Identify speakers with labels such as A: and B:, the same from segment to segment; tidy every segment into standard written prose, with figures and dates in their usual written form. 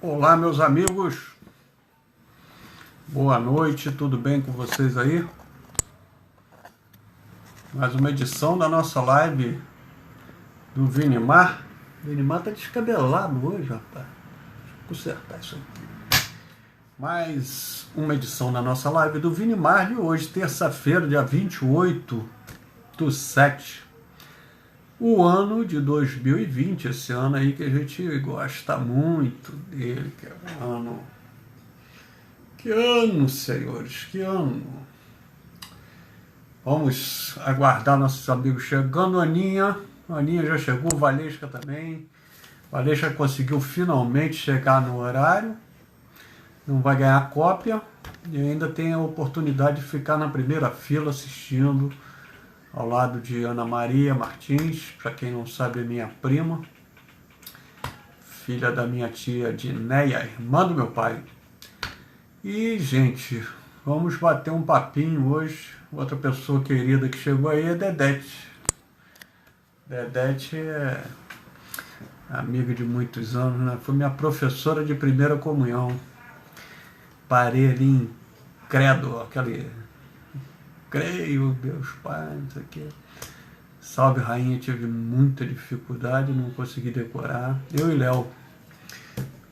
A: Olá, meus amigos, boa noite, tudo bem com vocês aí? Mais uma edição da nossa live do Vinimar. O Vinimar tá descabelado hoje, rapaz. Deixa eu consertar isso aqui. Mais uma edição da nossa live do Vinimar de hoje, terça-feira, dia 28/7. O ano de 2020, esse ano aí que a gente gosta muito dele, que é um ano... Que ano, senhores, que ano! Vamos aguardar nossos amigos chegando. Aninha já chegou, Valesca também. Valesca conseguiu finalmente chegar no horário, não vai ganhar cópia e ainda tem a oportunidade de ficar na primeira fila assistindo ao lado de Ana Maria Martins, para quem não sabe, é minha prima, filha da minha tia Dineia, irmã do meu pai. E, gente, vamos bater um papinho hoje. Outra pessoa querida que chegou aí é Dedete. Dedete é amiga de muitos anos, né? Foi minha professora de primeira comunhão. Parei ali em credo, aquele... Creio, Deus Pai, não sei o quê. Salve Rainha, tive muita dificuldade, não consegui decorar. Eu e Léo.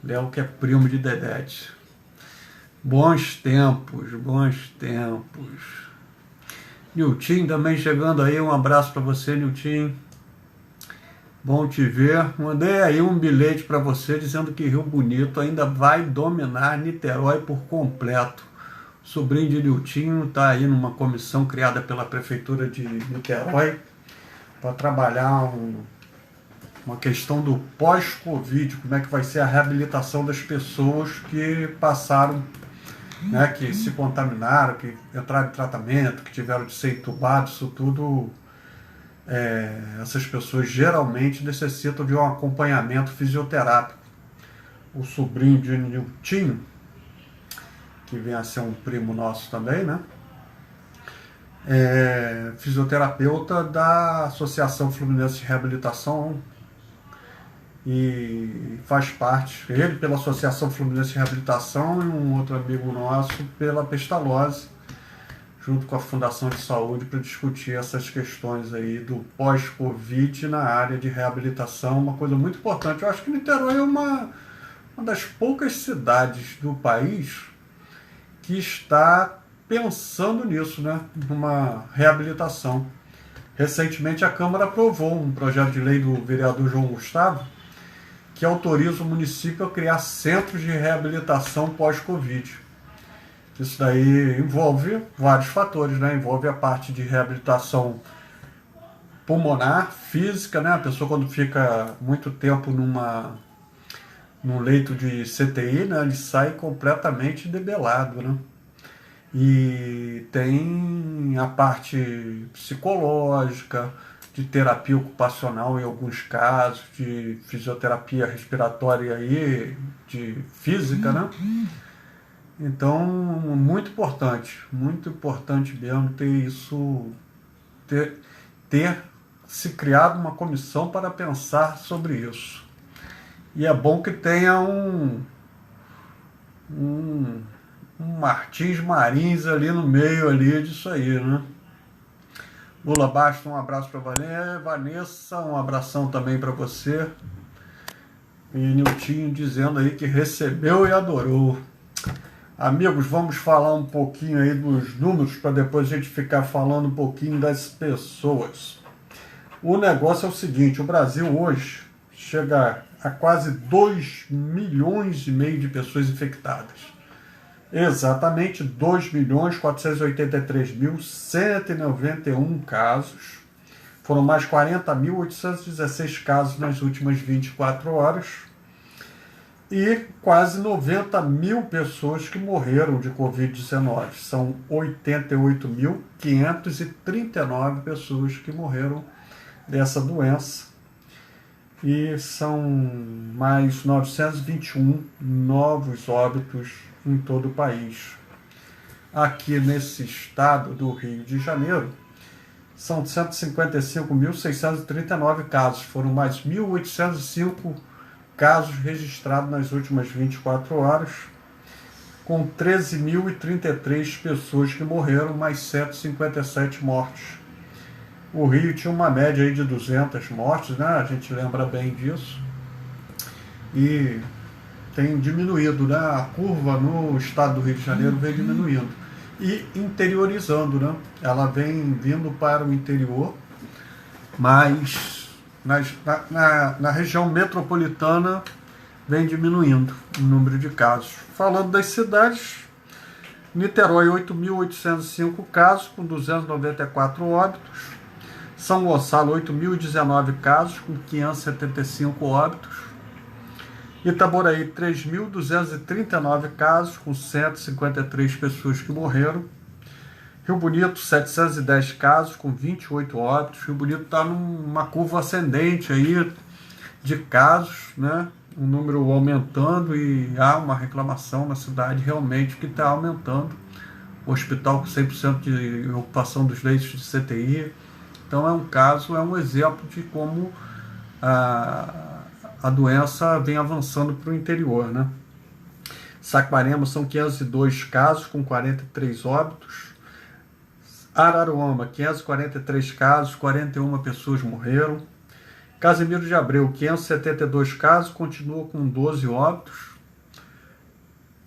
A: Léo que é primo de Dedete. Bons tempos, bons tempos. Nilton também chegando aí, um abraço para você, Nilton. Bom te ver. Mandei aí um bilhete para você dizendo que Rio Bonito ainda vai dominar Niterói por completo. O sobrinho de Nilton está aí numa comissão criada pela Prefeitura de Niterói para trabalhar uma questão do pós-Covid, como é que vai ser a reabilitação das pessoas que passaram, né, que se contaminaram, que entraram em tratamento, que tiveram de ser entubados, isso tudo, essas pessoas geralmente necessitam de um acompanhamento fisioterápico. O sobrinho de Nilton, que vem a ser um primo nosso também, né, é fisioterapeuta da Associação Fluminense de Reabilitação e faz parte, ele pela Associação Fluminense de Reabilitação e um outro amigo nosso pela Pestalozzi, junto com a Fundação de Saúde, para discutir essas questões aí do pós-Covid na área de reabilitação, uma coisa muito importante. Eu acho que Niterói é uma das poucas cidades do país que está pensando nisso, né, numa reabilitação. Recentemente a Câmara aprovou um projeto de lei do vereador João Gustavo que autoriza o município a criar centros de reabilitação pós-Covid. Isso daí envolve vários fatores, né? Envolve a parte de reabilitação pulmonar, física, né? A pessoa quando fica muito tempo num leito de CTI, né? Ele sai completamente debelado, né? E tem a parte psicológica, de terapia ocupacional em alguns casos, de fisioterapia respiratória e de física, né? Então, muito importante mesmo ter isso, ter se criado uma comissão para pensar sobre isso. E é bom que tenha um Martins Marins ali no meio ali disso aí, né? Lula Basta, um abraço para Vanessa, um abração também para você. E Nilton dizendo aí que recebeu e adorou. Amigos, vamos falar um pouquinho aí dos números para depois a gente ficar falando um pouquinho das pessoas. O negócio é o seguinte, o Brasil hoje chega a quase 2,5 milhões de pessoas infectadas. Exatamente 2.483.191 casos. Foram mais 40.816 casos nas últimas 24 horas. E quase 90 mil pessoas que morreram de Covid-19. São 88.539 pessoas que morreram dessa doença. E são mais 921 novos óbitos em todo o país. Aqui nesse estado do Rio de Janeiro, são 155.639 casos. Foram mais 1.805 casos registrados nas últimas 24 horas, com 13.033 pessoas que morreram, mais 157 mortes. O Rio tinha uma média aí de 200 mortes, né? A gente lembra bem disso. E tem diminuído, né? A curva no estado do Rio de Janeiro vem diminuindo. E interiorizando, né? Ela vem vindo para o interior, mas na região metropolitana vem diminuindo o número de casos. Falando das cidades, Niterói 8.805 casos, com 294 óbitos. São Gonçalo 8.019 casos, com 575 óbitos. Itaboraí 3.239 casos, com 153 pessoas que morreram. Rio Bonito 710 casos, com 28 óbitos. Rio Bonito está numa curva ascendente aí de casos, né? Um número aumentando, e há uma reclamação na cidade realmente que está aumentando. O hospital com 100% de ocupação dos leitos de CTI. Então é um exemplo de como a doença vem avançando para o interior, né? Saquarema são 502 casos, com 43 óbitos. Araruama, 543 casos, 41 pessoas morreram. Casimiro de Abreu, 572 casos, continua com 12 óbitos.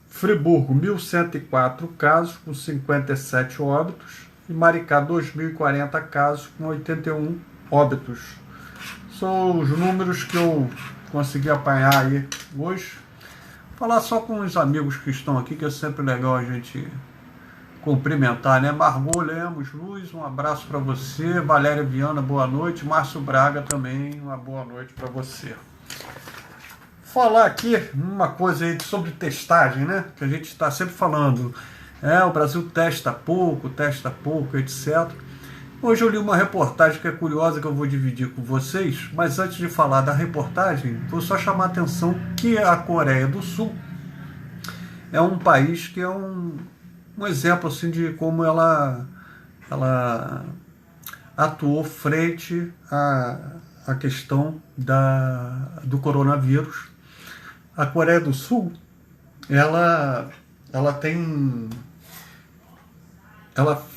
A: Friburgo, 1.104 casos, com 57 óbitos. E Maricá, 2.040 casos, com 81 óbitos. São os números que eu consegui apanhar aí hoje. Falar só com os amigos que estão aqui, que é sempre legal a gente cumprimentar, né? Margot Lemos Luz, um abraço para você. Valéria Viana, boa noite. Márcio Braga também, uma boa noite para você. Falar aqui uma coisa aí sobre testagem, né? Que a gente está sempre falando. O Brasil testa pouco, etc. Hoje eu li uma reportagem que é curiosa, que eu vou dividir com vocês, mas antes de falar da reportagem, vou só chamar a atenção que a Coreia do Sul é um país que é um exemplo assim, de como ela atuou frente à questão do coronavírus. A Coreia do Sul, ela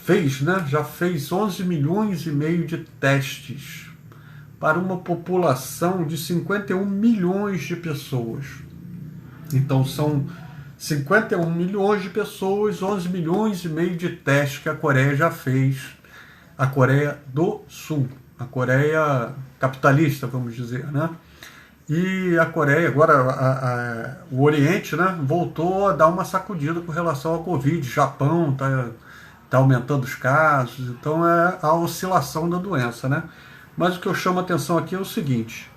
A: fez, né, já fez 11 milhões e meio de testes para uma população de 51 milhões de pessoas. Então são 51 milhões de pessoas, 11 milhões e meio de testes que a Coreia já fez. A Coreia do Sul, a Coreia capitalista, vamos dizer, né? E a Coreia, agora o Oriente, né, voltou a dar uma sacudida com relação ao Covid. Japão está aumentando os casos, então é a oscilação da doença, né? Mas o que eu chamo a atenção aqui é o seguinte: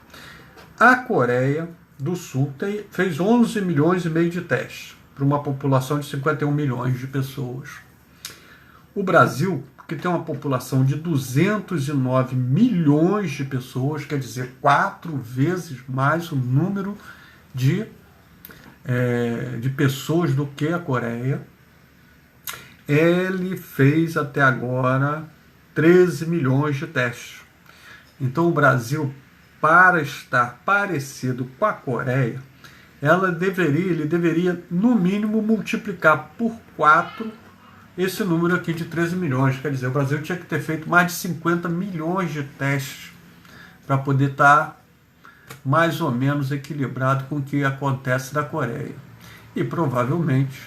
A: a Coreia do Sul fez 11 milhões e meio de testes para uma população de 51 milhões de pessoas. O Brasil, que tem uma população de 209 milhões de pessoas, quer dizer, 4 vezes mais o número de pessoas do que a Coreia, ele fez até agora 13 milhões de testes. Então o Brasil, para estar parecido com a Coreia, ele deveria no mínimo multiplicar por 4 esse número aqui de 13 milhões. Quer dizer, o Brasil tinha que ter feito mais de 50 milhões de testes para poder estar mais ou menos equilibrado com o que acontece na Coreia. E provavelmente,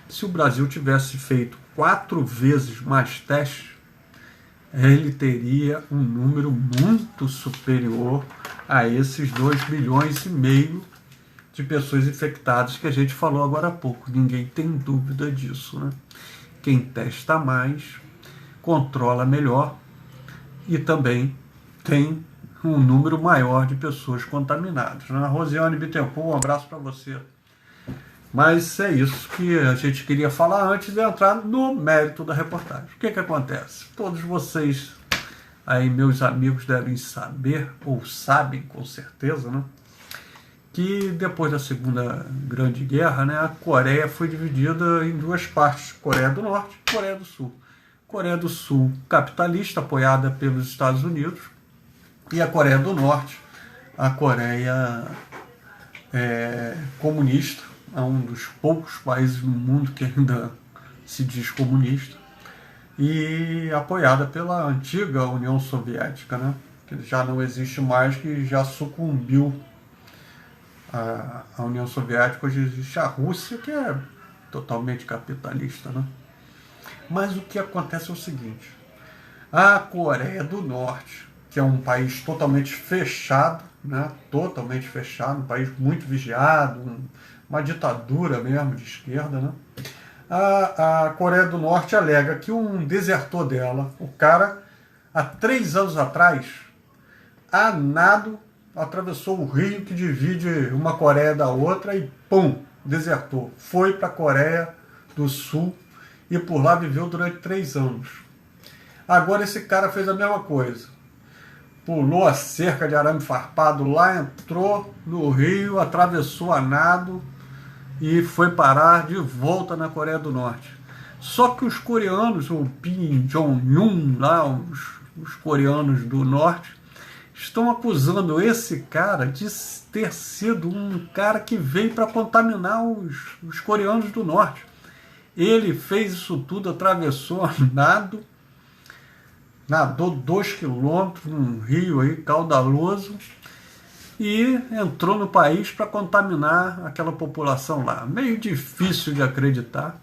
A: se o Brasil tivesse feito 4 vezes mais testes, ele teria um número muito superior a esses 2 milhões e meio de pessoas infectadas que a gente falou agora há pouco. Ninguém tem dúvida disso, né? Quem testa mais, controla melhor e também tem um número maior de pessoas contaminadas. Rosiane Bittencourt, um abraço para você. Mas é isso que a gente queria falar antes de entrar no mérito da reportagem. O que acontece? Todos vocês aí, meus amigos, devem saber, ou sabem com certeza, né, que depois da Segunda Grande Guerra, né, a Coreia foi dividida em duas partes: Coreia do Norte e Coreia do Sul. Coreia do Sul capitalista, apoiada pelos Estados Unidos, e a Coreia do Norte, a Coreia comunista, é um dos poucos países do mundo que ainda se diz comunista, e apoiada pela antiga União Soviética, né? Que já não existe mais, que já sucumbiu a União Soviética. Hoje existe a Rússia, que é totalmente capitalista, né? Mas o que acontece é o seguinte: a Coreia do Norte, que é um país totalmente fechado, né? Totalmente fechado, um país muito vigiado, uma ditadura mesmo de esquerda, né? A Coreia do Norte alega que um desertor dela, o cara, há 3 anos atrás, a nado, atravessou o rio que divide uma Coreia da outra e, pum, desertou. Foi para a Coreia do Sul e por lá viveu durante 3 anos. Agora esse cara fez a mesma coisa. Pulou a cerca de arame farpado lá, entrou no rio, atravessou a nado e foi parar de volta na Coreia do Norte. Só que os coreanos, o Kim Jong-un, lá, os coreanos do norte, estão acusando esse cara de ter sido um cara que veio para contaminar os coreanos do norte. Ele fez isso tudo, atravessou a nado, nadou 2 quilômetros num rio aí caudaloso e entrou no país para contaminar aquela população lá. Meio difícil de acreditar.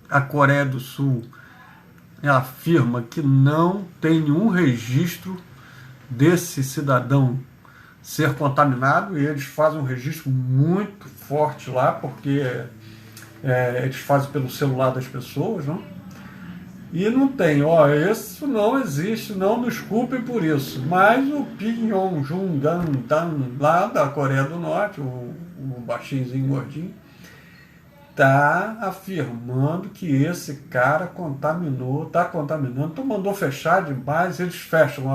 A: A Coreia do Sul afirma que não tem nenhum registro desse cidadão ser contaminado, e eles fazem um registro muito forte lá, porque eles fazem pelo celular das pessoas, não? E não tem, isso não existe, não nos culpem por isso. Mas o Kim Jong-un lá da Coreia do Norte, o baixinhozinho gordinho, está afirmando que esse cara está contaminando, então mandou fechar demais, eles fecham.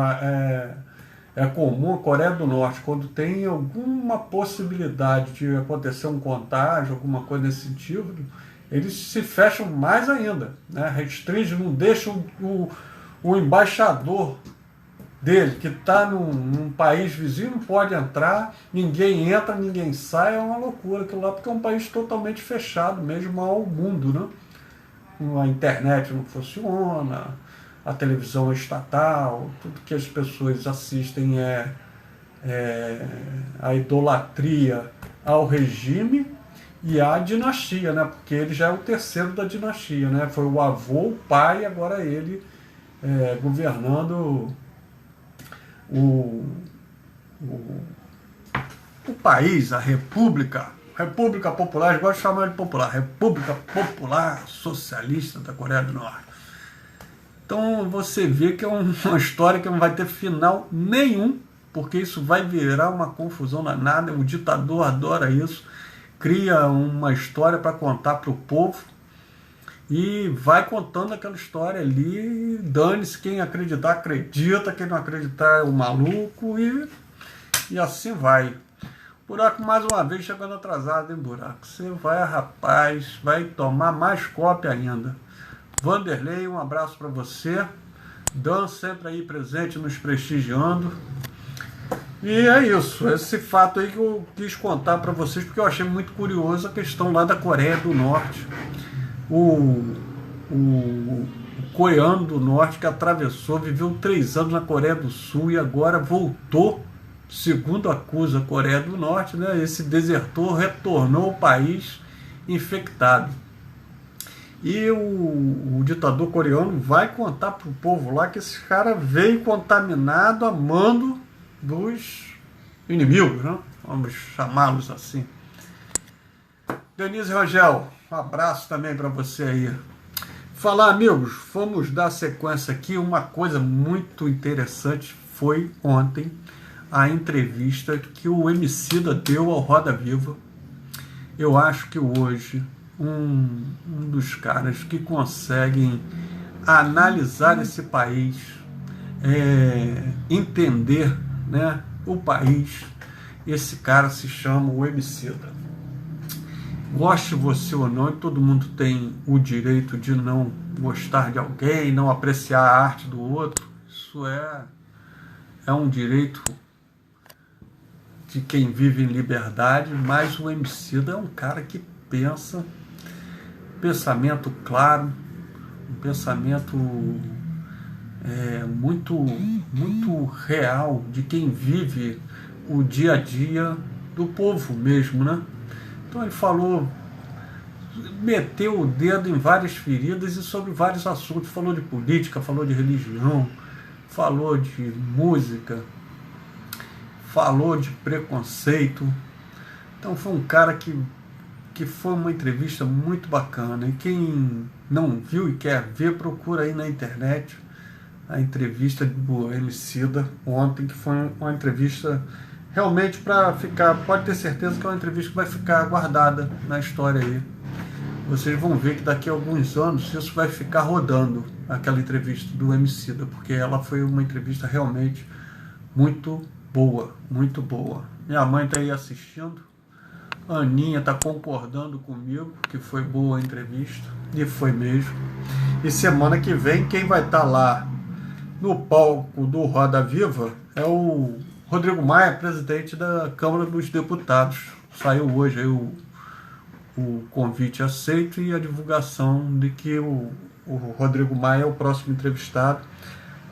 A: É comum a Coreia do Norte, quando tem alguma possibilidade de acontecer um contágio, alguma coisa nesse sentido, eles se fecham mais ainda, né? Restringem, não deixam o embaixador dele, que está num país vizinho, não pode entrar, ninguém entra, ninguém sai, é uma loucura aquilo lá, porque é um país totalmente fechado, mesmo ao mundo, né? A internet não funciona, a televisão é estatal, tudo que as pessoas assistem é a idolatria ao regime e à dinastia, né? Porque ele já é o terceiro da dinastia, né? Foi o avô, o pai, agora ele governando o país, a República Popular, eu gosto de chamar de popular, República Popular Socialista da Coreia do Norte. Então você vê que é uma história que não vai ter final nenhum, porque isso vai virar uma confusão danada. O ditador adora isso, cria uma história para contar para o povo e vai contando aquela história ali, dane-se, quem acreditar acredita, quem não acreditar é o maluco, e assim vai. Buraco mais uma vez chegando atrasado, hein, Buraco? Você vai, rapaz, vai tomar mais cópia ainda. Vanderlei, um abraço para você. Dan sempre aí presente, nos prestigiando. E é isso, esse fato aí que eu quis contar para vocês, porque eu achei muito curioso a questão lá da Coreia do Norte. O coreano do Norte que atravessou, viveu 3 anos na Coreia do Sul e agora voltou, segundo acusa a Coreia do Norte, né? Esse desertor retornou ao país infectado. E o ditador coreano vai contar para o povo lá que esse cara veio contaminado a mando dos inimigos, né? Vamos chamá-los assim. Denise Rangel, um abraço também para você aí. Falar, amigos, vamos dar sequência aqui. Uma coisa muito interessante foi ontem a entrevista que o Emicida deu ao Roda Viva. Eu acho que hoje um dos caras que conseguem analisar esse país, entender, né, o país, esse cara se chama o Emicida. Goste você ou não, todo mundo tem o direito de não gostar de alguém, não apreciar a arte do outro. Isso é um direito de quem vive em liberdade, mas o Emicida é um cara que pensa, pensamento claro, um pensamento muito real de quem vive o dia a dia do povo mesmo, né? Então ele falou, meteu o dedo em várias feridas e sobre vários assuntos, falou de política, falou de religião, falou de música, falou de preconceito. Então foi um cara que foi uma entrevista muito bacana. E quem não viu e quer ver, procura aí na internet a entrevista do Emicida ontem, que foi uma entrevista realmente para ficar, pode ter certeza que é uma entrevista que vai ficar guardada na história aí. Vocês vão ver que daqui a alguns anos isso vai ficar rodando, aquela entrevista do Emicida, porque ela foi uma entrevista realmente muito boa, muito boa. Minha mãe está aí assistindo, a Aninha está concordando comigo que foi boa a entrevista, e foi mesmo. E semana que vem quem vai estar lá no palco do Roda Viva é o Rodrigo Maia, presidente da Câmara dos Deputados. Saiu hoje aí o convite aceito e a divulgação de que o Rodrigo Maia é o próximo entrevistado.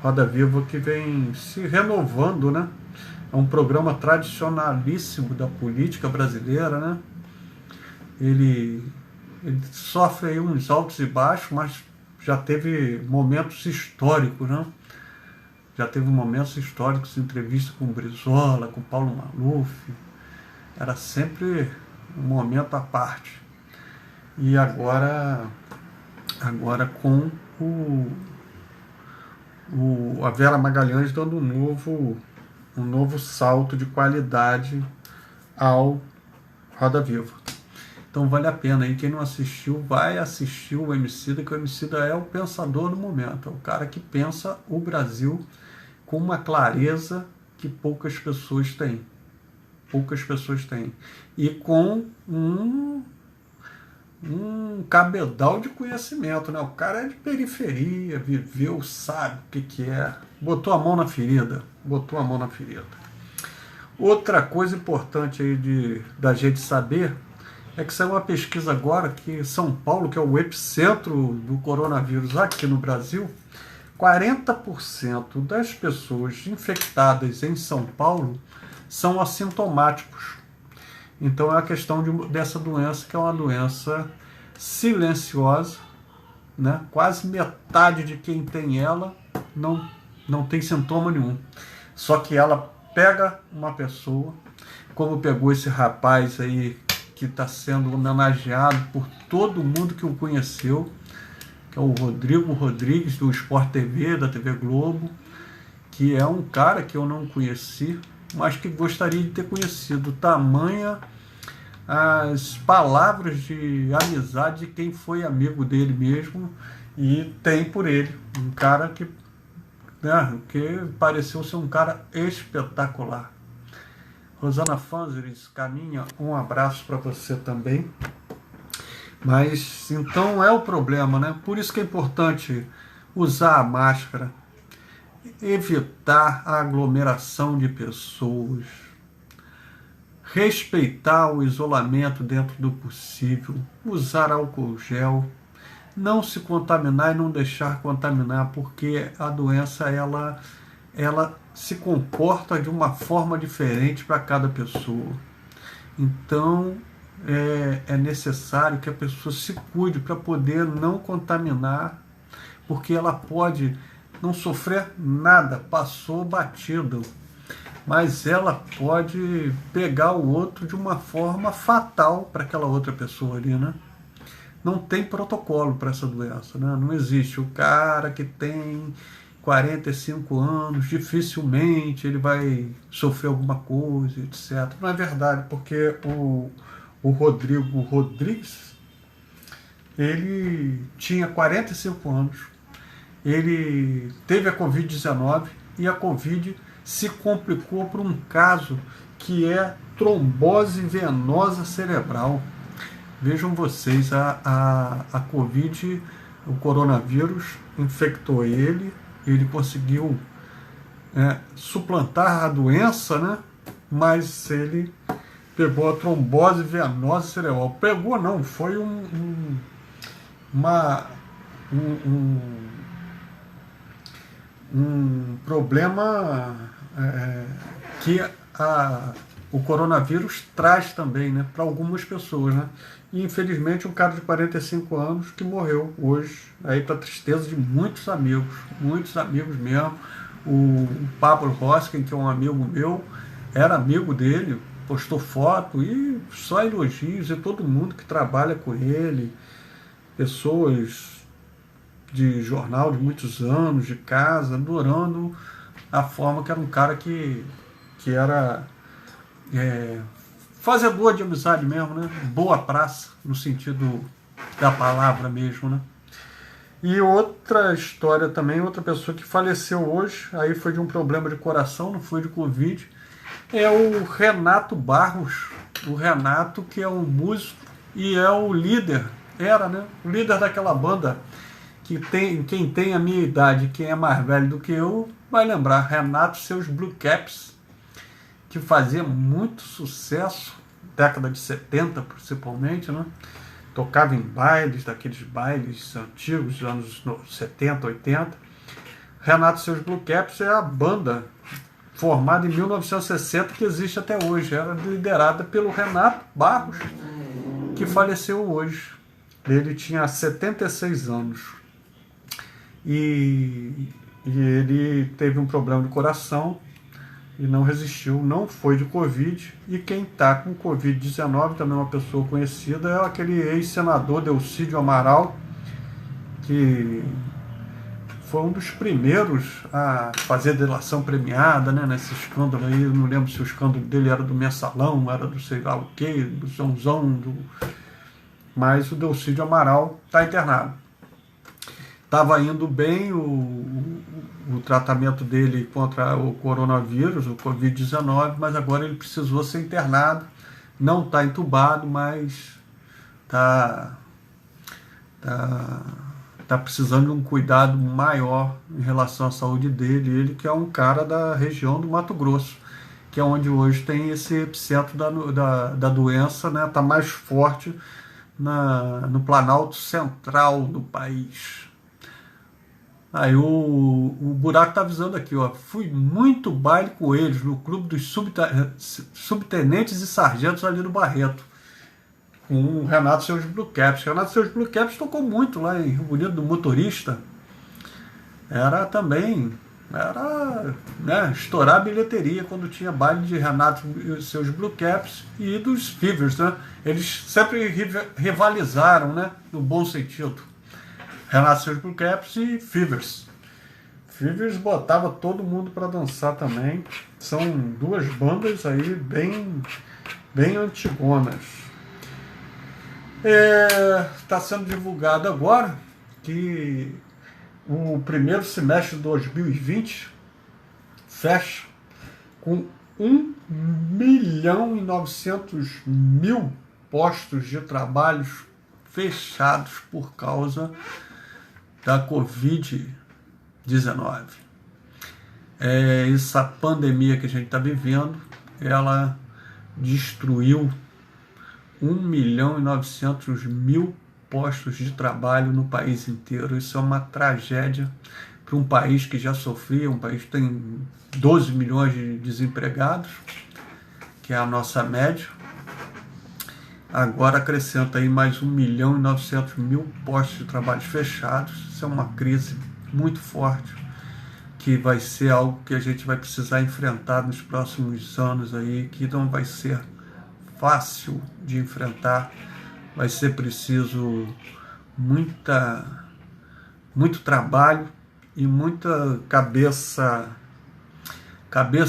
A: Roda Viva que vem se renovando, né? É um programa tradicionalíssimo da política brasileira, né? Ele sofre aí uns altos e baixos, mas já teve momentos históricos, né? Já teve momentos históricos, entrevista com o Brizola, com o Paulo Maluf. Era sempre um momento à parte. E agora com a Vera Magalhães dando um novo salto de qualidade ao Roda Viva. Então vale a pena aí, quem não assistiu, vai assistir o Emicida, que o Emicida é o pensador do momento, é o cara que pensa o Brasil com uma clareza que poucas pessoas têm. E com um cabedal de conhecimento, né? O cara é de periferia, viveu, sabe o que é, botou a mão na ferida. Outra coisa importante aí da gente saber é que saiu uma pesquisa agora que São Paulo, que é o epicentro do coronavírus aqui no Brasil, 40% das pessoas infectadas em São Paulo são assintomáticos. Então é a questão dessa doença, que é uma doença silenciosa, né? Quase metade de quem tem ela não tem sintoma nenhum. Só que ela pega uma pessoa, como pegou esse rapaz aí que está sendo homenageado por todo mundo que o conheceu, que é o Rodrigo Rodrigues, do Sport TV, da TV Globo, que é um cara que eu não conheci, mas que gostaria de ter conhecido. Tamanha as palavras de amizade de quem foi amigo dele mesmo e tem por ele. Um cara que pareceu ser um cara espetacular. Rosana Fanzeres, caminha, um abraço para você também. Mas então é o problema, né? Por isso que é importante usar a máscara, evitar a aglomeração de pessoas, respeitar o isolamento dentro do possível, usar álcool gel, não se contaminar e não deixar contaminar, porque a doença ela se comporta de uma forma diferente para cada pessoa. Então é necessário que a pessoa se cuide para poder não contaminar, porque ela pode não sofrer nada, passou batido, mas ela pode pegar o outro de uma forma fatal para aquela outra pessoa ali, né? Não tem protocolo para essa doença, né? Não existe. O cara que tem 45 anos, dificilmente ele vai sofrer alguma coisa, etc. Não é verdade, porque o Rodrigo Rodrigues, ele tinha 45 anos, ele teve a Covid-19 e a Covid se complicou por um caso que é trombose venosa cerebral. Vejam vocês, a Covid, o coronavírus, infectou ele conseguiu suplantar a doença, né? mas ele pegou a trombose venosa cerebral. Pegou não, foi uma, um, um problema que o coronavírus traz também, né, para algumas pessoas, né? E infelizmente um cara de 45 anos que morreu hoje, aí para tristeza de muitos amigos mesmo. O Pablo Hoskin, que é um amigo meu, era amigo dele, postou foto e só elogios, e todo mundo que trabalha com ele, pessoas de jornal de muitos anos, de casa, adorando a forma que era um cara que era fazedor de amizade mesmo, né? Boa praça, no sentido da palavra mesmo, né? E outra história também, outra pessoa que faleceu hoje, aí foi de um problema de coração, não foi de Covid, é o Renato Barros. O Renato, que é um músico e é o líder, era, né? O líder daquela banda que quem tem a minha idade, quem é mais velho do que eu, vai lembrar, Renato e seus Blue Caps, que fazia muito sucesso, década de 70 principalmente, né? Tocava em bailes, daqueles bailes antigos, dos anos 70, 80. Renato e seus Blue Caps é a banda formada em 1960 que existe até hoje. Era liderada pelo Renato Barros, que faleceu hoje. Ele tinha 76 anos. E ele teve um problema de coração e não resistiu, não foi de Covid. E quem está com Covid-19, também uma pessoa conhecida, é aquele ex-senador Delcídio Amaral, que foi um dos primeiros a fazer delação premiada, né, nesse escândalo aí. Eu não lembro se o escândalo dele era do Mensalão, era do sei lá o quê, do Zonzão, mas o Delcídio Amaral está internado. Estava indo bem o tratamento dele contra o coronavírus, o Covid-19, mas agora ele precisou ser internado. Não está entubado, mas está precisando de um cuidado maior em relação à saúde dele. Ele que é um cara da região do Mato Grosso, que é onde hoje tem esse epicentro da doença, né? Está mais forte no Planalto Central do país. Aí o Buraco tá avisando aqui, ó. Fui muito baile com eles no clube dos subtenentes e sargentos ali no Barreto, com o Renato e seus Blue Caps. O Renato e seus Blue Caps tocou muito lá em Rio Bonito, do Motorista. Era, né, estourar a bilheteria quando tinha baile de Renato e seus Blue Caps e dos Fevers, né? Eles sempre rivalizaram, né, no bom sentido. Renato e seus Blue Caps e Fevers. Fevers botava todo mundo para dançar também. São duas bandas aí bem antigonas. Está sendo divulgado agora que o primeiro semestre de 2020 fecha com 1.900.000 postos de trabalho fechados por causa da Covid-19. Essa pandemia que a gente está vivendo, ela destruiu 1.900.000 postos de trabalho no país inteiro. Isso é uma tragédia para um país que já sofria, um país que tem 12 milhões de desempregados, que é a nossa média. Agora acrescenta aí mais 1.900.000 postos de trabalho fechados. Isso é uma crise muito forte, que vai ser algo que a gente vai precisar enfrentar nos próximos anos aí, que não vai ser fácil de enfrentar. Vai ser preciso muito trabalho e muita cabeça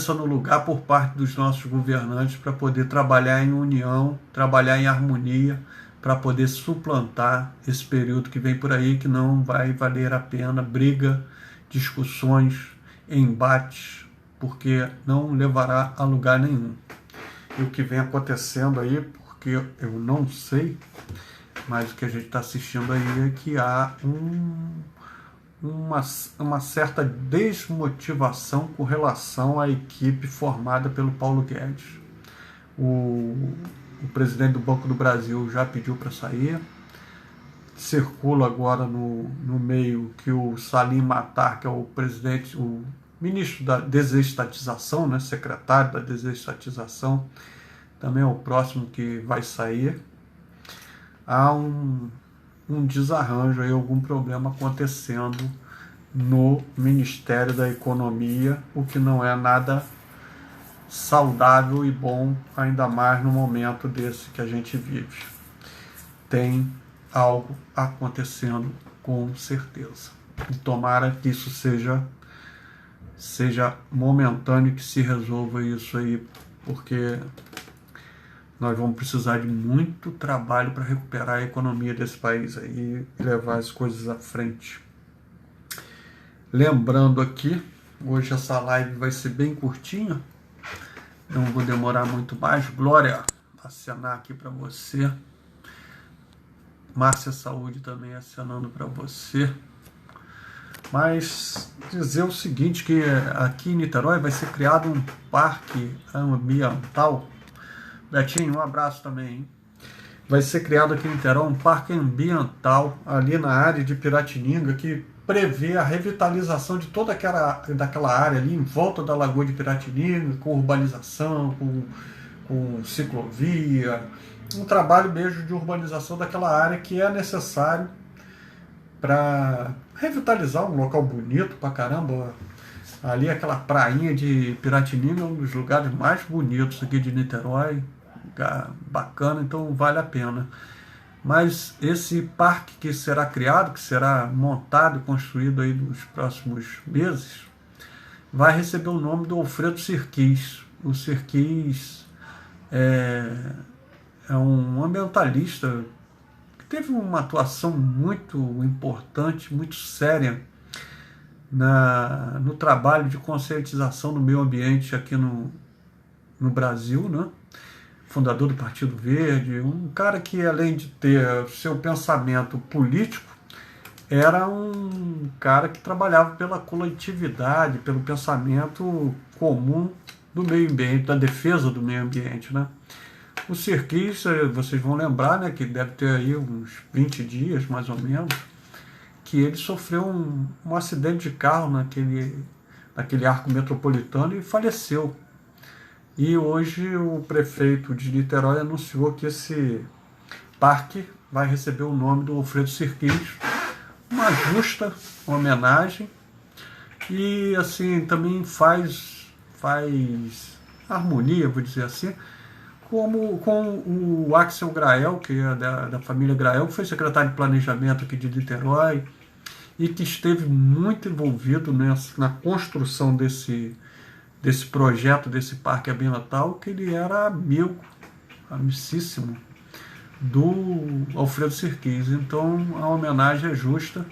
A: no lugar por parte dos nossos governantes para poder trabalhar em união, trabalhar em harmonia, para poder suplantar esse período que vem por aí, que não vai valer a pena briga, discussões, embates, porque não levará a lugar nenhum. E o que vem acontecendo aí, porque eu não sei, mas o que a gente está assistindo aí é que há uma certa desmotivação com relação à equipe formada pelo Paulo Guedes. O presidente do Banco do Brasil já pediu para sair. Circula agora no meio que o Salim Matar, que é o presidente, o ministro da desestatização, né, secretário da desestatização, também é o próximo que vai sair. Há um desarranjo aí, algum problema acontecendo no Ministério da Economia, o que não é nada saudável e bom, ainda mais no momento desse que a gente vive. Tem algo acontecendo com certeza. E tomara que isso seja momentâneo, que se resolva isso aí, porque nós vamos precisar de muito trabalho para recuperar a economia desse país aí e levar as coisas à frente. Lembrando aqui, hoje essa live vai ser bem curtinha, não vou demorar muito mais. Glória, acenar aqui para você. Márcia Saúde também acenando para você. Mas dizer o seguinte, que aqui em Niterói vai ser criado um parque ambiental. Betinho, um abraço também, hein? Vai ser criado aqui em Niterói um parque ambiental ali na área de Piratininga, que prevê a revitalização de toda daquela área ali em volta da Lagoa de Piratininga, com urbanização, com ciclovia, um trabalho mesmo de urbanização daquela área que é necessário para revitalizar um local bonito pra caramba. Ali aquela prainha de Piratininga é um dos lugares mais bonitos aqui de Niterói, lugar bacana, então vale a pena. Mas esse parque que será criado, que será montado e construído aí nos próximos meses, vai receber o nome do Alfredo Sirquis. O Sirquis é um ambientalista que teve uma atuação muito importante, muito séria no trabalho de conscientização do meio ambiente aqui no Brasil, né? Fundador do Partido Verde, um cara que, além de ter seu pensamento político, era um cara que trabalhava pela coletividade, pelo pensamento comum do meio ambiente, da defesa do meio ambiente, né? O Sirquis, vocês vão lembrar, né, que deve ter aí uns 20 dias, mais ou menos, que ele sofreu um acidente de carro naquele arco metropolitano e faleceu. E hoje o prefeito de Niterói anunciou que esse parque vai receber o nome do Alfredo Sirquis, uma justa homenagem, e assim também faz harmonia, vou dizer assim, com o Axel Grael, que é da família Grael, que foi secretário de planejamento aqui de Niterói e que esteve muito envolvido na construção desse projeto, desse parque ambiental, que ele era amicíssimo do Alfredo Sirquis. Então a homenagem é justa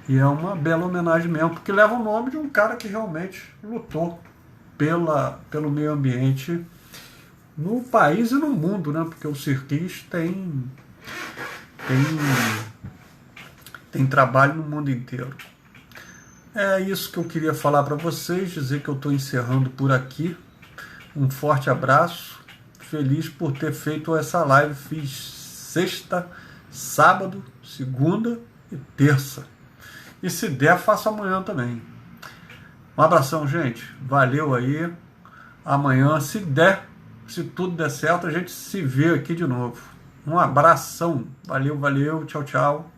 A: e é uma bela homenagem mesmo, porque leva o nome de um cara que realmente lutou pelo meio ambiente no país e no mundo, né? Porque o Sirquis tem trabalho no mundo inteiro. É isso que eu queria falar para vocês, dizer que eu estou encerrando por aqui. Um forte abraço, feliz por ter feito essa live. Fiz sexta, sábado, segunda e terça. E se der, faço amanhã também. Um abração, gente. Valeu aí. Amanhã, se tudo der certo, a gente se vê aqui de novo. Um abração. Valeu, tchau, tchau.